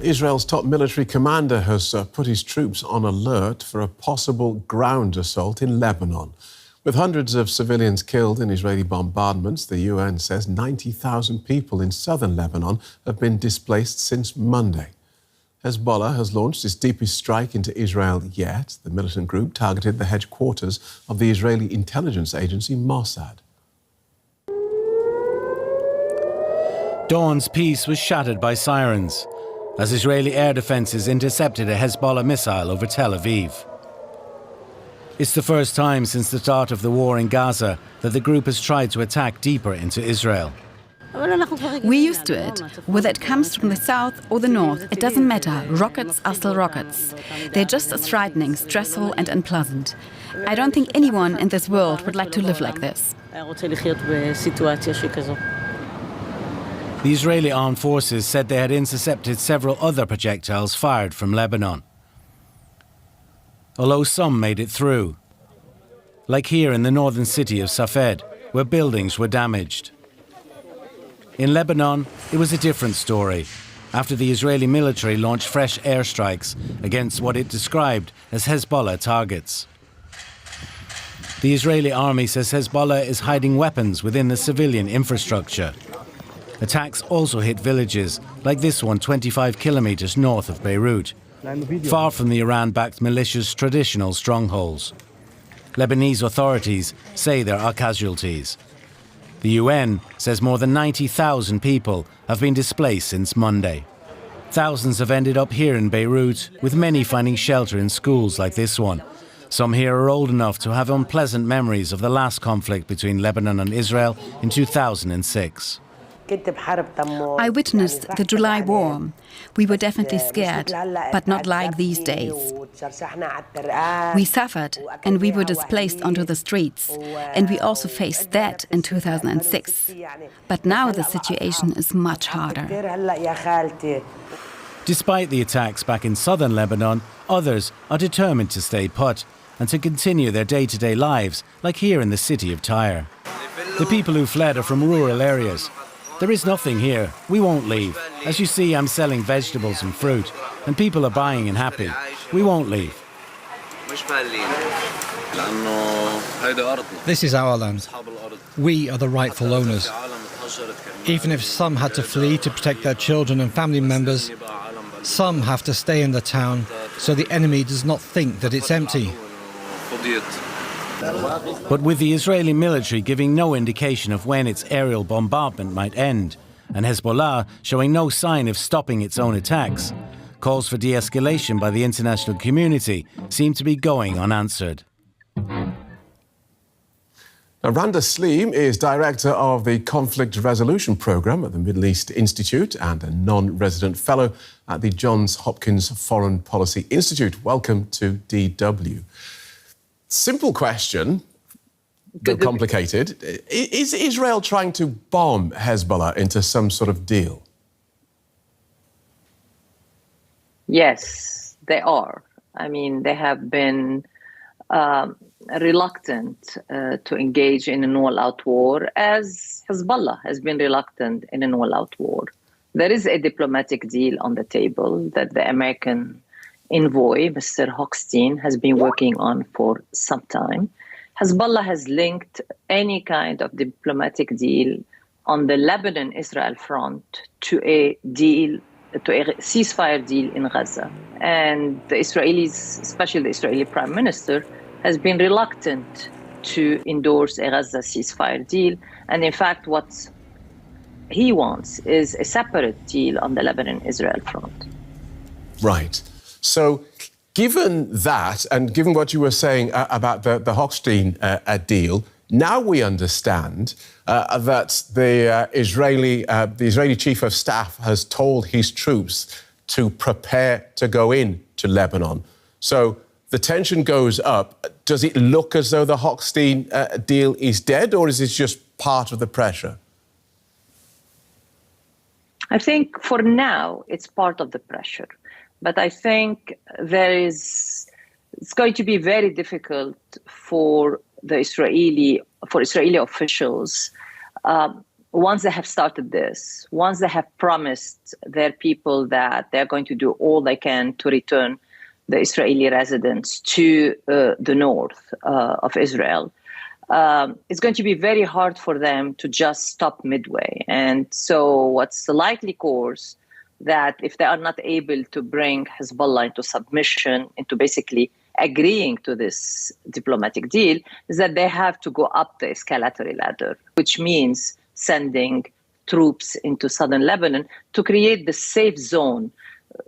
Israel's top military commander has put his troops on alert for a possible ground assault in Lebanon. With hundreds of civilians killed in Israeli bombardments, the UN says 90,000 people in southern Lebanon have been displaced since Monday. Hezbollah has launched its deepest strike into Israel yet. The militant group targeted the headquarters of the Israeli intelligence agency Mossad. Dawn's peace was shattered by sirens as Israeli air defences intercepted a Hezbollah missile over Tel Aviv. It's the first time since the start of the war in Gaza that the group has tried to attack deeper into Israel. We're used to it. Whether it comes from the south or the north, it doesn't matter. Rockets are still rockets. They're just as frightening, stressful and unpleasant. I don't think anyone in this world would like to live like this. The Israeli armed forces said they had intercepted several other projectiles fired from Lebanon, although some made it through, like here in the northern city of Safed, where buildings were damaged. In Lebanon, it was a different story, after the Israeli military launched fresh airstrikes against what it described as Hezbollah targets. The Israeli army says Hezbollah is hiding weapons within the civilian infrastructure. Attacks also hit villages, like this one 25 kilometers north of Beirut, far from the Iran-backed militia's traditional strongholds. Lebanese authorities say there are casualties. The UN says more than 90,000 people have been displaced since Monday. Thousands have ended up here in Beirut, with many finding shelter in schools like this one. Some here are old enough to have unpleasant memories of the last conflict between Lebanon and Israel in 2006. I witnessed the July war. We were definitely scared, but not like these days. We suffered and we were displaced onto the streets. And we also faced that in 2006. But now the situation is much harder. Despite the attacks back in southern Lebanon, others are determined to stay put and to continue their day-to-day lives, like here in the city of Tyre. The people who fled are from rural areas. There is nothing here. We won't leave. As you see, I'm selling vegetables and fruit, and people are buying and happy. We won't leave. This is our land. We are the rightful owners. Even if some had to flee to protect their children and family members, some have to stay in the town so the enemy does not think that it's empty. But with the Israeli military giving no indication of when its aerial bombardment might end, and Hezbollah showing no sign of stopping its own attacks, calls for de-escalation by the international community seem to be going unanswered. Now, Randa Saleem is director of the Conflict Resolution Programme at the Middle East Institute and a non-resident fellow at the Johns Hopkins Foreign Policy Institute. Welcome to DW. Simple question, but complicated. Is Israel trying to bomb Hezbollah into some sort of deal? Yes, they are. I mean, they have been reluctant to engage in an all-out war, as Hezbollah has been reluctant in an all-out war. There is a diplomatic deal on the table that the American envoy, Mr. Hochstein, has been working on for some time. Hezbollah has linked any kind of diplomatic deal on the Lebanon-Israel front to a ceasefire deal in Gaza. And the Israelis, especially the Israeli Prime Minister, has been reluctant to endorse a Gaza ceasefire deal. And in fact, what he wants is a separate deal on the Lebanon-Israel front. Right. So, given that, and given what you were saying about the Hochstein deal, now we understand that the Israeli Chief of Staff has told his troops to prepare to go in to Lebanon. So the tension goes up. Does it look as though the Hochstein deal is dead, or is this just part of the pressure? I think for now it's part of the pressure. But I think it's going to be very difficult for Israeli officials once they have started this, once they have promised their people that they're going to do all they can to return the Israeli residents to the north of Israel, it's going to be very hard for them to just stop midway. And so what's the likely course that if they are not able to bring Hezbollah into submission, into basically agreeing to this diplomatic deal, is that they have to go up the escalatory ladder, which means sending troops into southern Lebanon to create the safe zone,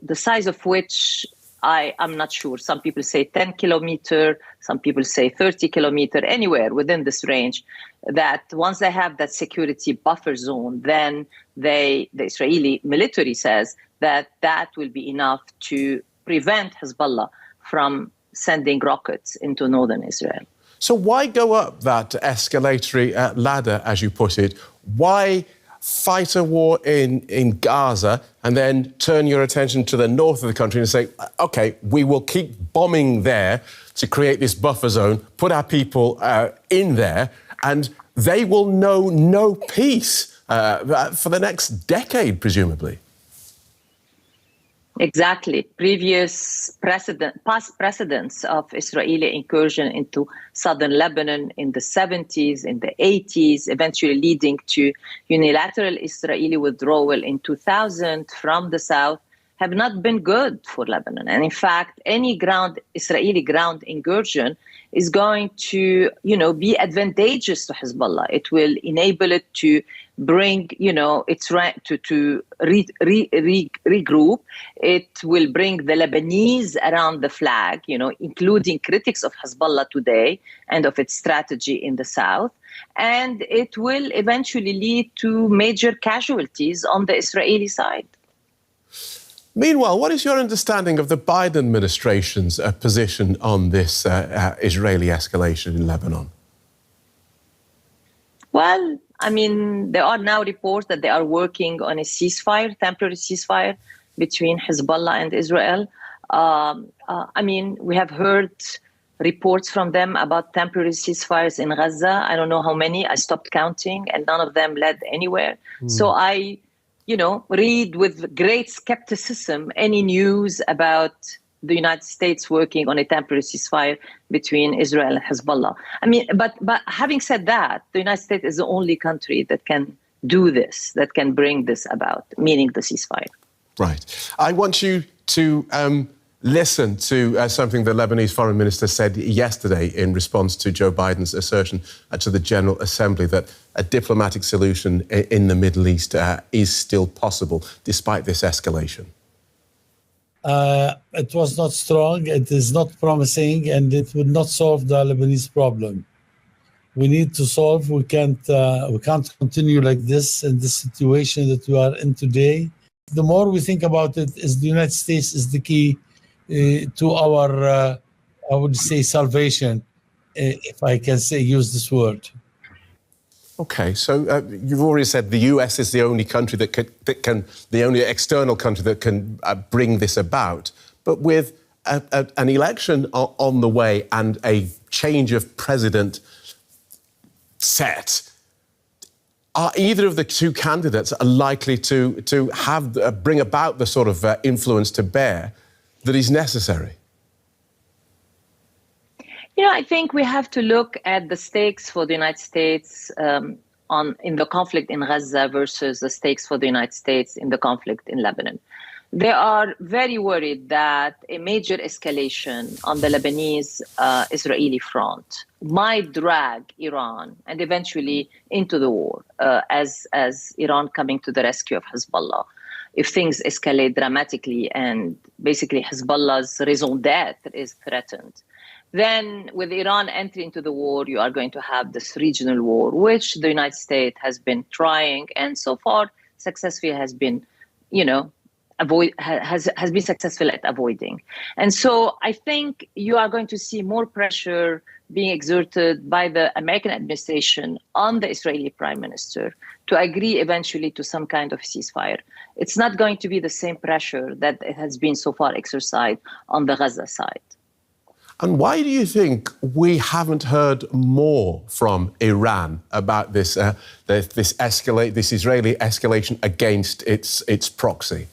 the size of which I'm not sure. Some people say 10 kilometer, some people say 30 kilometer, anywhere within this range, that once they have that security buffer zone, then the Israeli military says that that will be enough to prevent Hezbollah from sending rockets into northern Israel. So why go up that escalatory ladder, as you put it? Why fight a war in Gaza and then turn your attention to the north of the country and say, OK, we will keep bombing there to create this buffer zone, put our people in there, and they will know no peace for the next decade, presumably? Exactly. Past precedents of Israeli incursion into southern Lebanon in the 70s, in the 80s, eventually leading to unilateral Israeli withdrawal in 2000 from the south, have not been good for Lebanon. And in fact, any Israeli ground incursion is going to, be advantageous to Hezbollah. It will enable it to bring, its right to regroup. It will bring the Lebanese around the flag, including critics of Hezbollah today and of its strategy in the south. And it will eventually lead to major casualties on the Israeli side. Meanwhile, what is your understanding of the Biden administration's position on this Israeli escalation in Lebanon? Well, there are now reports that they are working on a temporary ceasefire between Hezbollah and Israel. We have heard reports from them about temporary ceasefires in Gaza. I don't know how many. I stopped counting, and none of them led anywhere. So I read with great skepticism any news about the United States working on a temporary ceasefire between Israel and Hezbollah. But having said that, the United States is the only country that can do this, that can bring this about, meaning the ceasefire. Right. I want you to listen to something the Lebanese foreign minister said yesterday in response to Joe Biden's assertion to the General Assembly that a diplomatic solution in the Middle East is still possible, despite this escalation. It was not strong, it is not promising, and it would not solve the Lebanese problem. We need to solve, we can't continue like this in the situation that we are in today. The more we think about it, is the United States is the key to our, I would say, salvation, if I can use this word. OK, so you've already said the US is the only country the only external country that can bring this about. But with an election on the way and a change of president set, are either of the two candidates likely to bring about the sort of influence to bear that is necessary? I think we have to look at the stakes for the United States in the conflict in Gaza versus the stakes for the United States in the conflict in Lebanon. They are very worried that a major escalation on the Lebanese-Israeli front might drag Iran and eventually into the war as Iran coming to the rescue of Hezbollah. If things escalate dramatically and basically Hezbollah's raison d'etre is threatened, then with Iran entering into the war, you are going to have this regional war, which the United States has been trying and so far successfully has been, has been successful at avoiding. And so I think you are going to see more pressure being exerted by the American administration on the Israeli prime minister to agree eventually to some kind of ceasefire. It's not going to be the same pressure that it has been so far exercised on the Gaza side. And why do you think we haven't heard more from Iran about this this Israeli escalation against its proxy?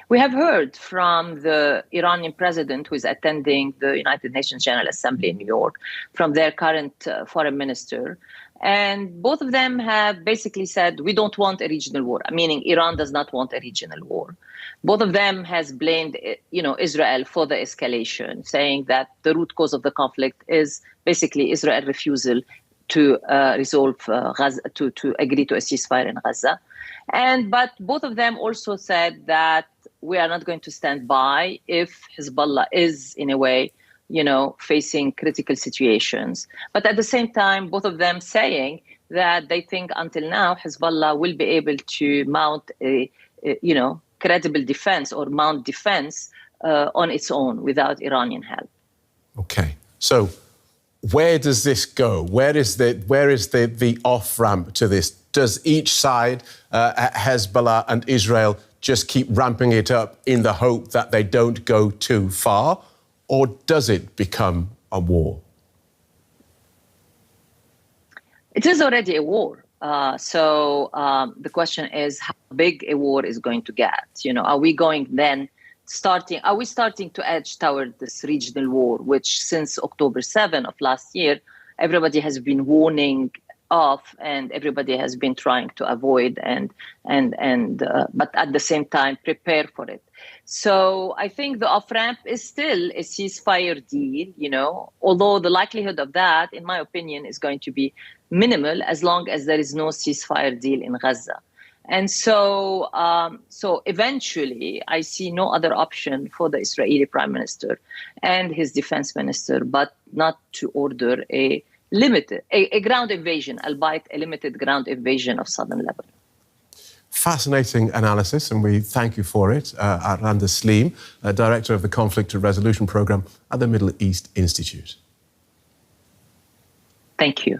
We have heard from the Iranian president who is attending the United Nations General Assembly in New York, from their current foreign minister. And both of them have basically said, we don't want a regional war, meaning Iran does not want a regional war. Both of them has blamed, Israel for the escalation, saying that the root cause of the conflict is basically Israel's refusal to resolve Gaza, to agree to a ceasefire in Gaza. But both of them also said that we are not going to stand by if Hezbollah is, in a way, facing critical situations. But at the same time, both of them saying that they think until now Hezbollah will be able to mount a credible defense or mount defense on its own without Iranian help. Okay, so where does this go? Where is the off-ramp to this? Does each side, Hezbollah and Israel, just keep ramping it up in the hope that they don't go too far? Or does it become a war? It is already a war. So the question is how big a war is going to get. Are we starting to edge toward this regional war, which since October 7 of last year, everybody has been warning of, and everybody has been trying to avoid but at the same time prepare for it. So I think the off-ramp is still a ceasefire deal, although the likelihood of that, in my opinion, is going to be minimal as long as there is no ceasefire deal in Gaza. And so eventually I see no other option for the Israeli prime minister and his defense minister, but not to order a ground invasion, albeit a limited ground invasion of southern Lebanon. Fascinating analysis, and we thank you for it. Randa Saleem, Director of the Conflict Resolution Programme at the Middle East Institute. Thank you.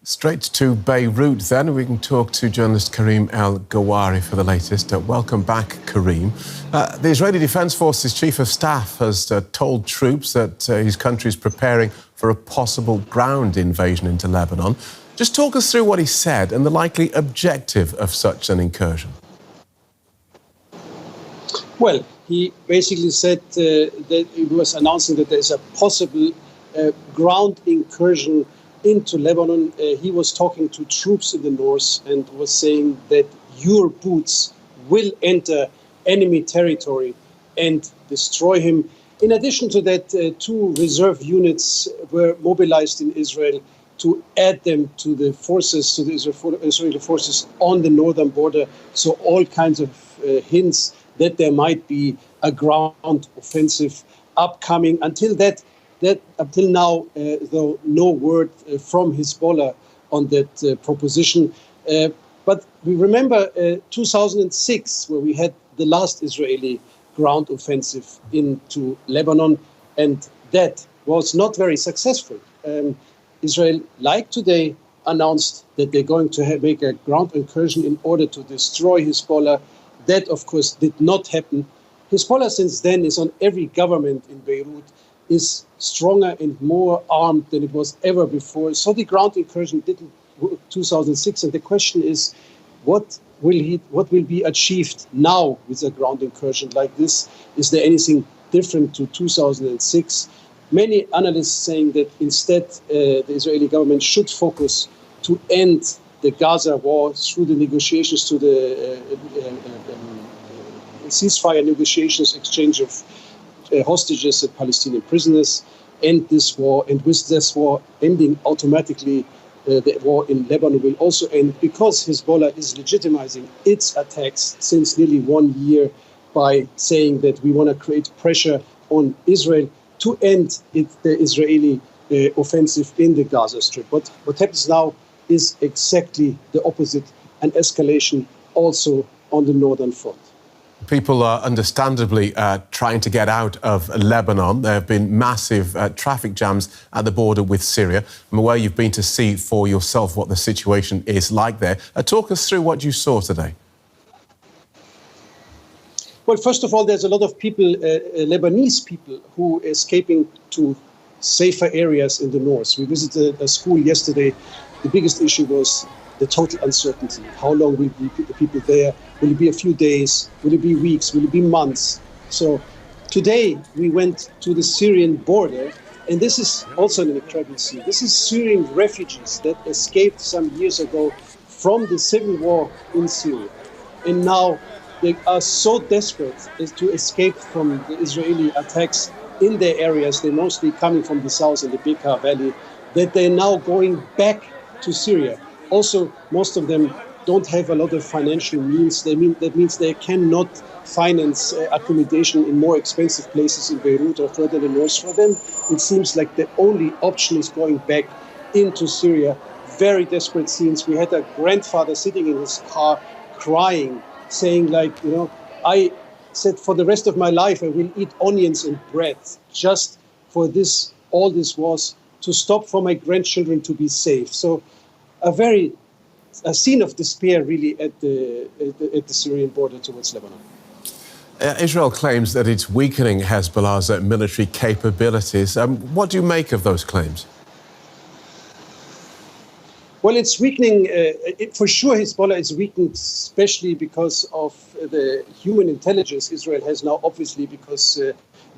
Straight to Beirut then, we can talk to journalist Karim El-Gawari for the latest. Welcome back, Karim. The Israeli Defense Forces Chief of Staff has told troops that his country is preparing for a possible ground invasion into Lebanon. Just talk us through what he said and the likely objective of such an incursion. Well, he basically said that he was announcing that there is a possible ground incursion into Lebanon. He was talking to troops in the north and was saying that your boots will enter enemy territory and destroy him. In addition to that, 2 reserve units were mobilized in Israel to add them to the forces, to the Israeli forces on the northern border. So all kinds of hints that there might be a ground offensive upcoming. Until now, though, no word from Hezbollah on that proposition. But we remember 2006, where we had the last Israeli ground offensive into Lebanon, and that was not very successful. Israel, like today, announced that they're going to make a ground incursion in order to destroy Hezbollah. That, of course, did not happen. Hezbollah, since then, is on every government in Beirut, is stronger and more armed than it was ever before. So the ground incursion didn't work 2006. And the question is, what will be achieved now with a ground incursion like this? Is there anything different to 2006? Many analysts saying that instead the Israeli government should focus to end the Gaza war through the negotiations, to the ceasefire negotiations, exchange of hostages and Palestinian prisoners, end this war. And with this war ending automatically, the war in Lebanon will also end, because Hezbollah is legitimizing its attacks since nearly 1 year by saying that we want to create pressure on Israel to end the Israeli offensive in the Gaza Strip. But what happens now is exactly the opposite, an escalation also on the northern front. People are understandably trying to get out of Lebanon. There have been massive traffic jams at the border with Syria. I'm aware you've been to see for yourself what the situation is like there. Talk us through what you saw today. Well, first of all, there's a lot of people, Lebanese people, who are escaping to safer areas in the north. We visited a school yesterday. The biggest issue was the total uncertainty. How long will be the people there? Will it be a few days? Will it be weeks? Will it be months? So today we went to the Syrian border, and this is also an incredible scene. This is Syrian refugees that escaped some years ago from the civil war in Syria. And now they are so desperate as to escape from the Israeli attacks in their areas. They're mostly coming from the south in the Bekaa Valley, that they're now going back to Syria. Also, most of them don't have a lot of financial means. That means they cannot finance accommodation in more expensive places in Beirut or further in the north. For them, it seems like the only option is going back into Syria. Very desperate scenes. We had a grandfather sitting in his car crying, saying I said, for the rest of my life, I will eat onions and bread just for this. All this was to stop for my grandchildren to be safe. So a scene of despair, really, at the Syrian border towards Lebanon. Israel claims that it's weakening Hezbollah's military capabilities. What do you make of those claims? Well, it's weakening. For sure, Hezbollah is weakened, especially because of the human intelligence Israel has now, obviously, because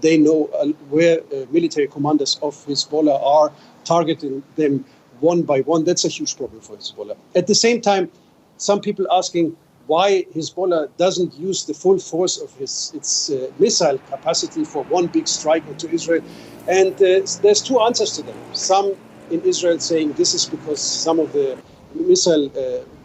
they know where military commanders of Hezbollah are targeting them one by one. That's a huge problem for Hezbollah. At the same time, some people asking why Hezbollah doesn't use the full force of its missile capacity for one big strike into Israel. And there's two answers to them. Some in Israel saying this is because some of the missile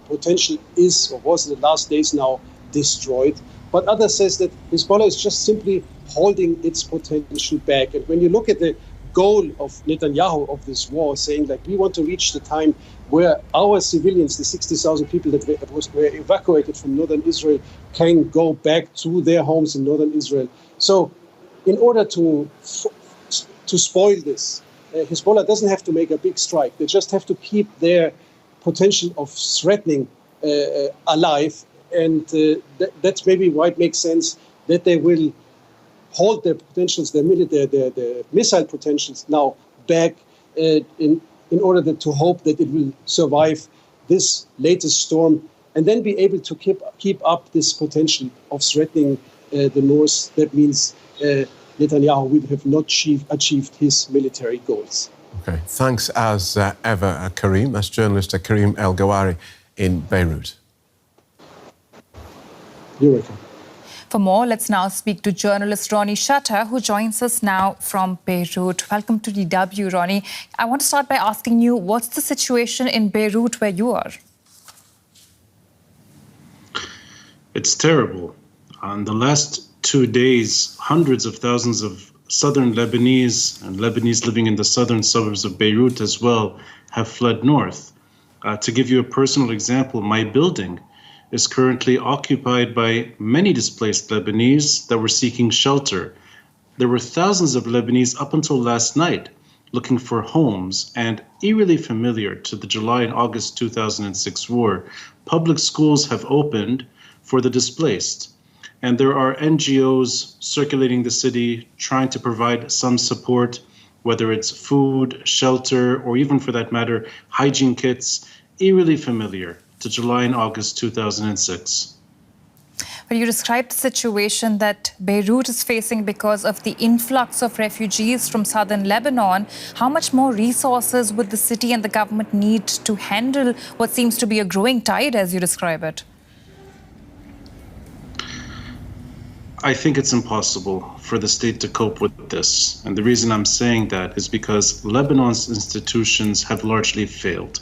potential is or was in the last days now destroyed. But others says that Hezbollah is just simply holding its potential back. And when you look at the goal of Netanyahu of this war, saying like we want to reach the time where our civilians, the 60,000 people that were evacuated from northern Israel, can go back to their homes in northern Israel. So in order to spoil this, Hezbollah doesn't have to make a big strike. They just have to keep their potential of threatening alive. And that's maybe why it makes sense that they will hold their potentials, their missile potentials now back in order to hope that it will survive this latest storm and then be able to keep up this potential of threatening the north. That means Netanyahu would have not achieved his military goals. Okay, thanks as ever, Karim. That's journalist Karim El Gawari in Beirut. You're welcome. For more, let's now speak to journalist Ronnie Shutter, who joins us now from Beirut. Welcome to DW, Ronnie. I want to start by asking you, what's the situation in Beirut where you are? It's terrible. On the last 2 days, hundreds of thousands of southern Lebanese and Lebanese living in the southern suburbs of Beirut as well have fled north. To give you a personal example, my building is currently occupied by many displaced Lebanese that were seeking shelter. There were thousands of Lebanese up until last night looking for homes, and eerily familiar to the July and August 2006 war, public schools have opened for the displaced. And there are NGOs circulating the city trying to provide some support, whether it's food, shelter, or even for that matter, hygiene kits, eerily familiar to July and August 2006. Well, you described the situation that Beirut is facing because of the influx of refugees from southern Lebanon. How much more resources would the city and the government need to handle what seems to be a growing tide, as you describe it? I think it's impossible for the state to cope with this. And the reason I'm saying that is because Lebanon's institutions have largely failed.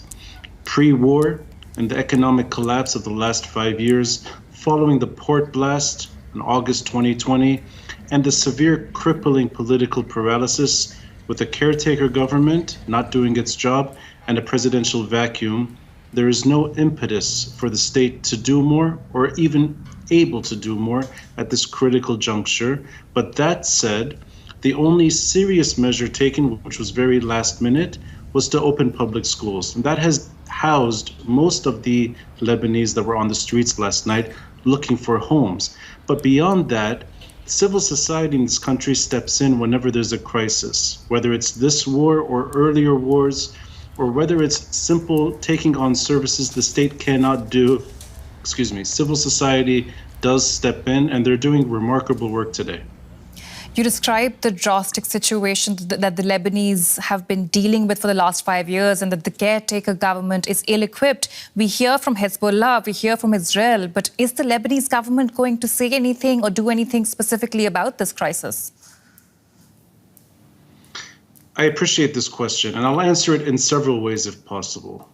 Pre-war and the economic collapse of the last 5 years, following the port blast in August 2020, and the severe crippling political paralysis with a caretaker government not doing its job and a presidential vacuum, there is no impetus for the state to do more or even able to do more at this critical juncture. But that said, the only serious measure taken, which was very last minute, was to open public schools. And that has housed most of the Lebanese that were on the streets last night, looking for homes. But beyond that, civil society in this country steps in whenever there's a crisis, whether it's this war or earlier wars, or whether it's simple taking on services the state cannot do. Civil society does step in, and they're doing remarkable work today. You described the drastic situation that the Lebanese have been dealing with for the last 5 years, and that the caretaker government is ill-equipped. We hear from Hezbollah, we hear from Israel, but is the Lebanese government going to say anything or do anything specifically about this crisis? I appreciate this question, and I'll answer it in several ways if possible.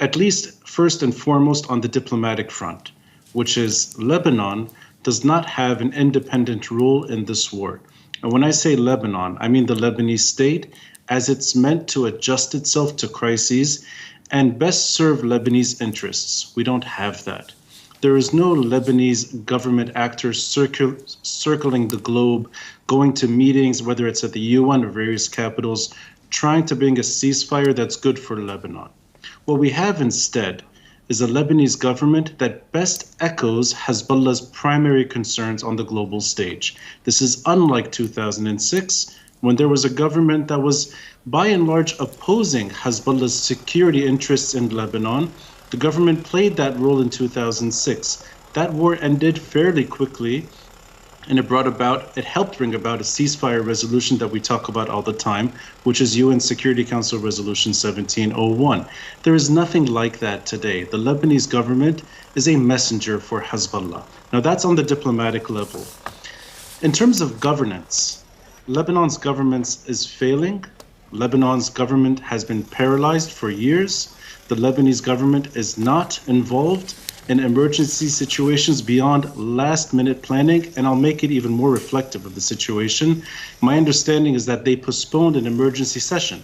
At least, first and foremost, on the diplomatic front, which is Lebanon does not have an independent role in this war. And when I say Lebanon, I mean the Lebanese state, as it's meant to adjust itself to crises and best serve Lebanese interests. We don't have that. There is no Lebanese government actors circling the globe, going to meetings, whether it's at the UN or various capitals, trying to bring a ceasefire that's good for Lebanon. What we have instead is a Lebanese government that best echoes Hezbollah's primary concerns on the global stage. This is unlike 2006, when there was a government that was by and large opposing Hezbollah's security interests in Lebanon. The government played that role in 2006. That war ended fairly quickly, and it helped bring about a ceasefire resolution that we talk about all the time, which is UN Security Council Resolution 1701. There is nothing like that today. The Lebanese government is a messenger for Hezbollah. Now that's on the diplomatic level. In terms of governance, Lebanon's government is failing. Lebanon's government has been paralyzed for years. The Lebanese government is not involved in emergency situations beyond last-minute planning, and I'll make it even more reflective of the situation. My understanding is that they postponed an emergency session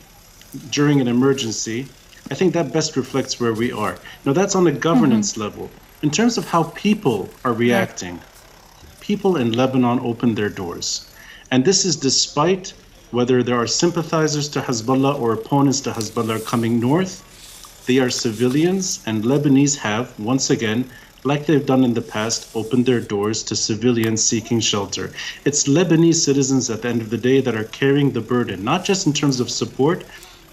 during an emergency. I think that best reflects where we are. Now, that's on the governance level. In terms of how people are reacting, people in Lebanon opened their doors. And this is despite whether there are sympathizers to Hezbollah or opponents to Hezbollah coming north. They are civilians, and Lebanese have, once again, like they've done in the past, opened their doors to civilians seeking shelter. It's Lebanese citizens at the end of the day that are carrying the burden, not just in terms of support,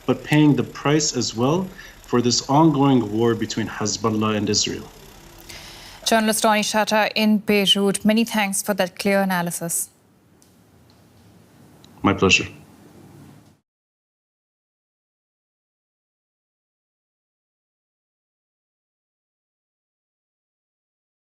but paying the price as well for this ongoing war between Hezbollah and Israel. Journalist Ronnie Shatter in Beirut, many thanks for that clear analysis. My pleasure.